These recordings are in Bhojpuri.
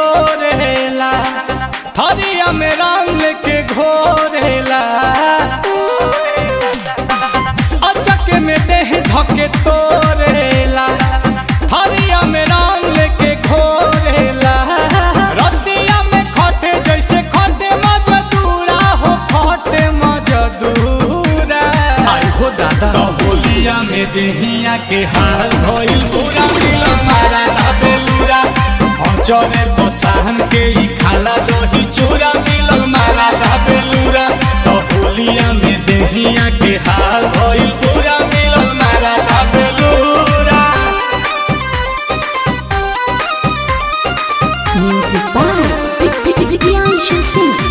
जोरेला, थरिया में रंग लेके घोरेला, अचक में देह धके तोरेला, थरिया में रंग लेके घोरेला, रतिया में खटे जैसे खटे मजदूरा हो, खटे मजदूरा। आई हो दादा तो होलिया में देहिया के हाल भइल पूरा, मिलन मारा ना बेलूरा, चले तो सहन के ही खाला दही चूरा, मिलन मारा ना बेलूरा। तो होलिया में देहिया के हाल भइल पूरा, मिलन मारा ना बेलूरा। Music by Priyanshu Singh.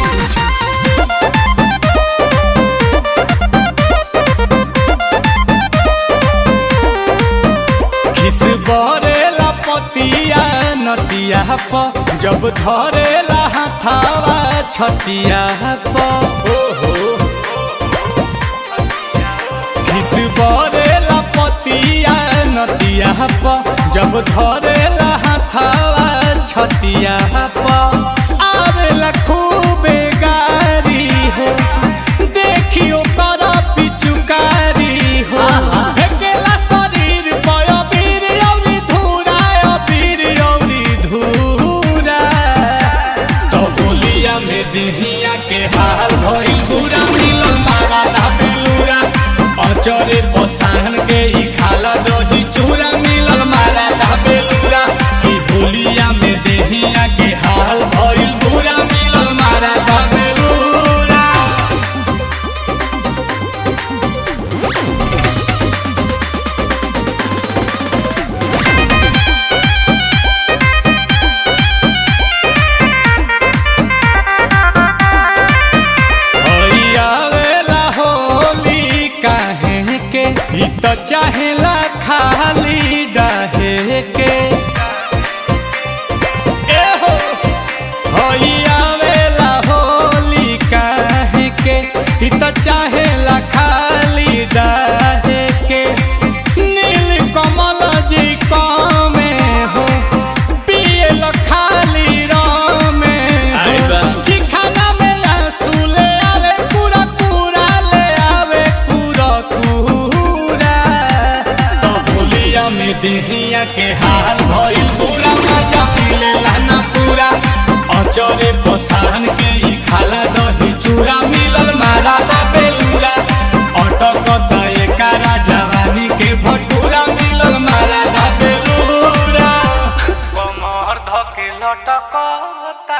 बरेला पतिया नतिया प, जब धरेला हाथावा छतिया प, खिस बरेला पतिया नतिया प, जब धरेला हाथावा छतिया प, आवेला खूबे गारी हो, देखियो कर पिचुकारी हो, फेकेला शरीर पर अबीर औरी धूरा, अबीर औरी धूरा। तो होलिया में देहिया के हाल भइल पूरा, मिलन मारा ना बेलूरा, अचरे पसाहन के ही खाला दही चूरा, मिलन मारा ना बेलूरा। कि होलिया में देहिया के हाल भइल पूरा, मिलन मारा ना बेलूरा। ई तो चाहेला खाली डाहे के, ए हो आवेला होली काहे के, ई तो चाहेला खाली डाहे के। नील कमल जी कामे हो, पियल खाली रामे हो, चिखाना में आंसू ले आवे पूरा पूरा, ले आवे पूरा पूरा। तो होलिया में देहिया के हाल भइल पूरा, मजा मिलेला ना पूरा, अचरे पसाहन के ही खाला दही चूरा, मिलन मारा ना बेलूरा, अटक एकारा जवानी के भटूरा, मिलन मारा ना बेलूरा। कमर धके लटकता